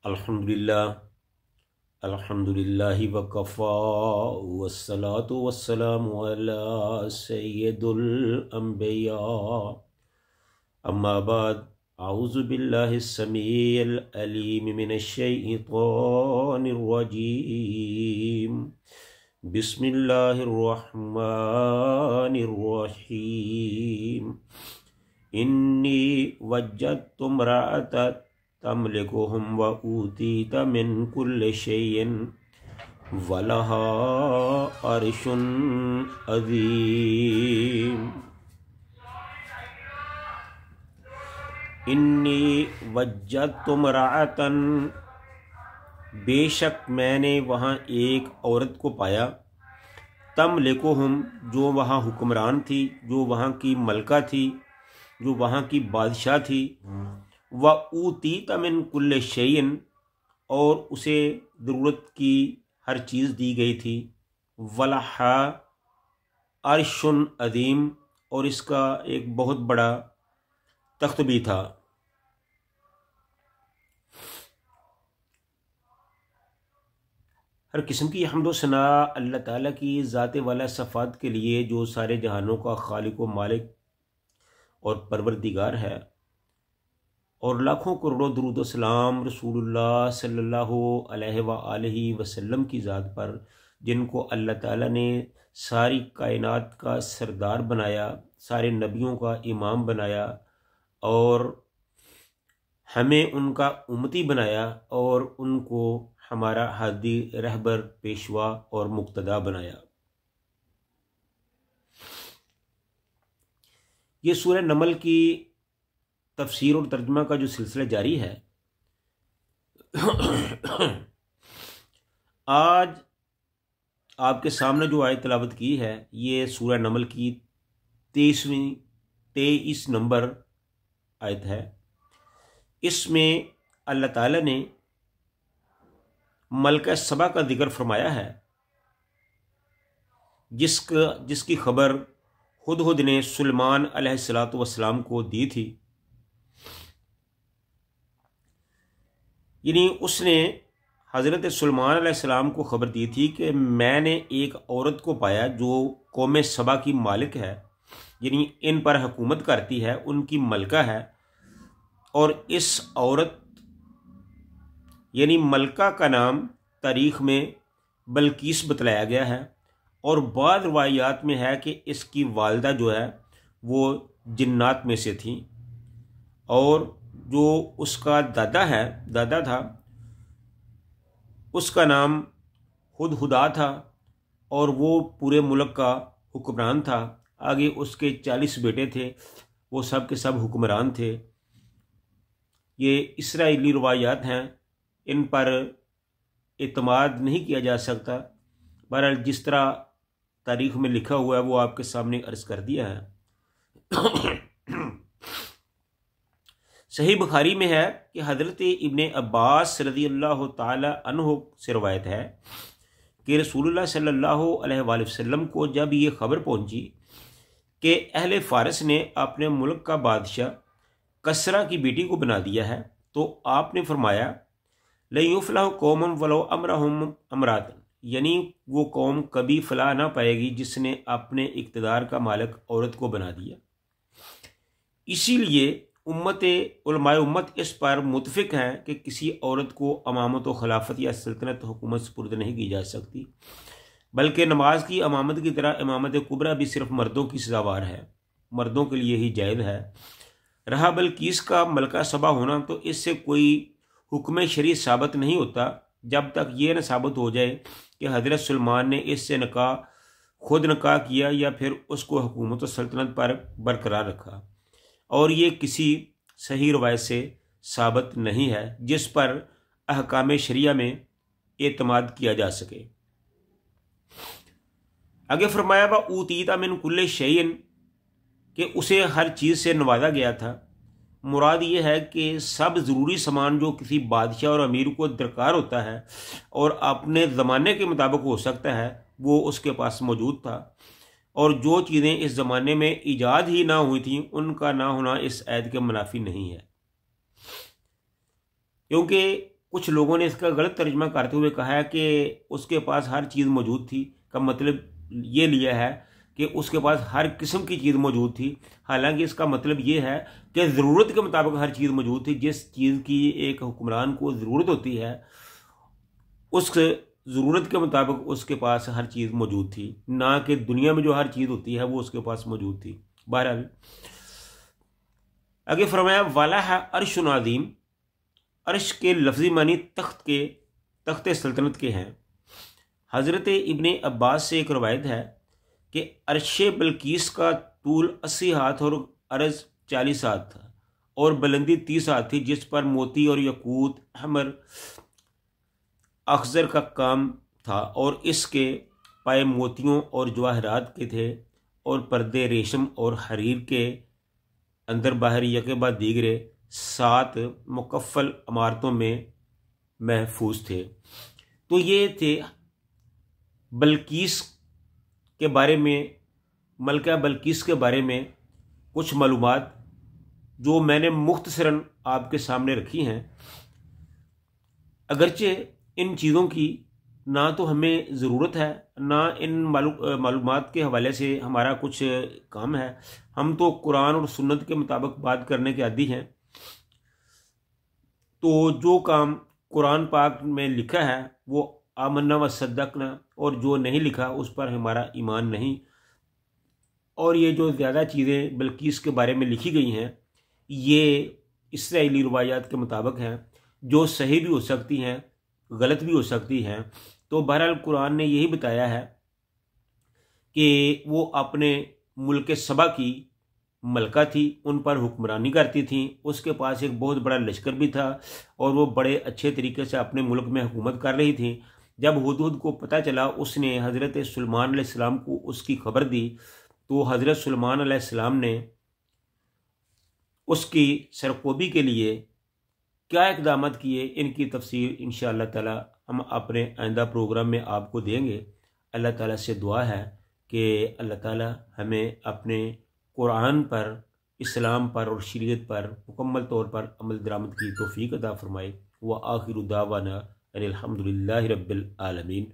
अल्हम्दुलिल्लाह अल्हम्दुलिल्लाहि वकफ़ा वस्सलातु वस्सलामु अला सय्यिदिल अंबिया अम्मा बाद अऊज़ु बिल्लाहिस समीइल अलीम मिनश शैतानिर रजीम बिस्मिल्लाहिर रहमानिर रहीम इन्नी वज्जतु इम्रअतन तमलिकुहुम व ऊतीत मिन कुल्लि शैइन वलहा अर्शुन अज़ीम। इन्नी वज्जतु इम्रअतन, बेशक मैंने वहाँ एक औरत को पाया, तमलिकुहुम, जो वहाँ हुक्मरान थी, जो वहाँ की मलका थी, जो वहाँ की बादशाह थी, व ऊतीत मिन कुल्लि शैइन, और उसे ज़रूरत की हर चीज़ दी गई थी। वलहा अर्शुन अज़ीम, और इसका एक बहुत बड़ा तख्त भी था। हर किस्म की हम्द व सना अल्लाह ताला की ज़ात वाला सफ़ात के लिए, जो सारे जहानों का खालिक व मालिक और परवरदिगार है, और लाखों करोड़ों दुरूद व सलाम रसूलुल्लाह सल्लल्लाहु अलैहि वसल्लम की ज़ात पर, जिनको अल्लाह ताला ने सारी कायनात का सरदार बनाया, सारे नबियों का इमाम बनाया, और हमें उनका उम्मती बनाया, और उनको हमारा हादी रहबर पेशवा और मुक्तदा बनाया। ये सूरह नमल की तफसीर और तर्जुमा का जो सिलसिला जारी है, आज आपके सामने जो आयत तिलावत की है, ये सूरह नमल की 23 नंबर आयत है। इसमें अल्लाह ताला ने मलका सबा का जिक्र फरमाया है, जिसकी खबर हुदहुद ने सुलेमान अलैहिस्सलातु वस्सलाम को दी थी। यानी उसने हज़रत सुलेमान अलैहिस्सलाम को खबर दी थी कि मैंने एक औरत को पाया जो कौम सबा की मालिक है, यानी इन पर हुकूमत करती है, उनकी मलका है। और इस औरत यानी मलका का नाम तारीख़ में बल्कीस बतलाया गया है, और बाद रवायात में है कि इसकी वालदा जो है वो जिन्नात में से थी, और जो उसका दादा था, उसका नाम हुदहुदा था, और वो पूरे मुल्क का हुक्मरान था। आगे उसके 40 बेटे थे, वो सब के सब हुक्मरान थे। ये इसराइली रवायात हैं, इन पर एतमाद नहीं किया जा सकता। बहरहाल जिस तरह तारीख़ में लिखा हुआ है वो आपके सामने अर्ज़ कर दिया है। सही बुखारी में है कि हज़रत इब्ने अब्बास रज़ियल्लाहु ताला अन्हु से रवायत है कि रसूलुल्लाह सल्लल्लाहु अलैहि वसल्लम को जब ये ख़बर पहुंची कि अहले फ़ारस ने अपने मुल्क का बादशाह कसरा की बेटी को बना दिया है, तो आपने फरमाया ला युफ़्लहु कौमुन वलो अमरहुम अमरातन, यानी वो कौम कभी फलाह ना पाएगी जिसने अपने इक़्तिदार का मालिक औरत को बना दिया। इसीलिए उलमाए उम्मत इस पर मुतफ़िक हैं कि किसी औरत को अमामत व खिलाफत या सल्तनत हुकूमत सुपुर्द नहीं की जा सकती, बल्कि नमाज की अमामत की तरह इमामत कुबरा भी सिर्फ मर्दों की सज़ावार है, मर्दों के लिए ही जायज़ है। रहा बल्कीस का मलका सबा होना, तो इससे कोई हुक्म शरी साबित नहीं होता जब तक ये न साबित हो जाए कि हज़रत सुलेमान ने इससे खुद निकाह किया या फिर उसको हुकूमत व सल्तनत पर बरकरार रखा। और ये किसी सही रवायत से साबित नहीं है जिस पर अहकाम शरिया में एतमाद किया जा सके। आगे फरमाया बा ऊतीता मिन कुल्ले शैइन, कि उसे हर चीज़ से नवाजा गया था। मुराद ये है कि सब ज़रूरी सामान जो किसी बादशाह और अमीर को दरकार होता है और अपने ज़माने के मुताबिक हो सकता है, वो उसके पास मौजूद था। और जो चीज़ें इस ज़माने में ईजाद ही ना हुई थी, उनका ना होना इस ऐद के मुनाफी नहीं है। क्योंकि कुछ लोगों ने इसका गलत तर्जमा करते हुए कहा है कि उसके पास हर चीज़ मौजूद थी, का मतलब ये लिया है कि उसके पास हर किस्म की चीज़ मौजूद थी। हालांकि इसका मतलब ये है कि ज़रूरत के मुताबिक हर चीज़ मौजूद थी। जिस चीज़ की एक हुक्मरान को ज़रूरत होती है, उस ज़रूरत के मुताबिक उसके पास हर चीज़ मौजूद थी, ना कि दुनिया में जो हर चीज़ होती है वो उसके पास मौजूद थी। बहरहाल आगे फरमाया, वाला है अर्श नादीम, अर्श के लफ्ज़ी मानी तख्त सल्तनत के हैं। हज़रत इब्ने अब्बास से एक रवायत है कि अर्श बल्कीस का तूल 80 हाथ और अर्ज़ 40 हाथ था और बुलंदी 30 हाथ थी, जिस पर मोती और यकूत हमर अखज़र का काम था और इसके पाए मोतियों और जवाहरात के थे और पर्दे रेशम और हरीर के अंदर बाहर यके बाद दीगरे 7 मुकफ़ल इमारतों में महफूज थे। तो ये थे बल्कीस के बारे में, मलका बल्कीस के बारे में कुछ मालूमात जो मैंने मुख्तसरन आपके सामने रखी हैं। अगरचे इन चीज़ों की ना तो हमें ज़रूरत है, ना इन मालूमात के हवाले से हमारा कुछ काम है। हम तो कुरान और सुन्नत के मुताबिक बात करने के आदी हैं। तो जो काम कुरान पाक में लिखा है वो आमन्ना व सद्दक़ना, और जो नहीं लिखा उस पर हमारा ईमान नहीं। और ये जो ज़्यादा चीज़ें बल्कीस के बारे में लिखी गई हैं, ये इसराइली रवायात के मुताबिक हैं, जो सही भी हो सकती हैं, गलत भी हो सकती हैं। तो बहरहाल कुरान ने यही बताया है कि वो अपने मुल्क सबा की मलका थी, उन पर हुक्मरानी करती थी। उसके पास एक बहुत बड़ा लश्कर भी था और वो बड़े अच्छे तरीके से अपने मुल्क में हुकूमत कर रही थी। जब हुदहुद को पता चला, उसने हज़रत सुलेमान अलैहिस्सलाम को उसकी खबर दी। तो हज़रत सुलेमान अलैहिस्सलाम ने उसकी सरकोबी के लिए क्या इक़दामात किए, इनकी तफसीर इंशाअल्लाह ताला हम अपने आइंदा प्रोग्राम में आपको देंगे। अल्लाह ताला से दुआ है कि अल्लाह ताला हमें अपने कुरान पर, इस्लाम पर और शरीयत पर मुकम्मल तौर पर अमल दरामद की तौफीक अता फरमाए। व आखिरु दावाना अनिल हम्दुलिल्लाहि रब्बिल आलमीन।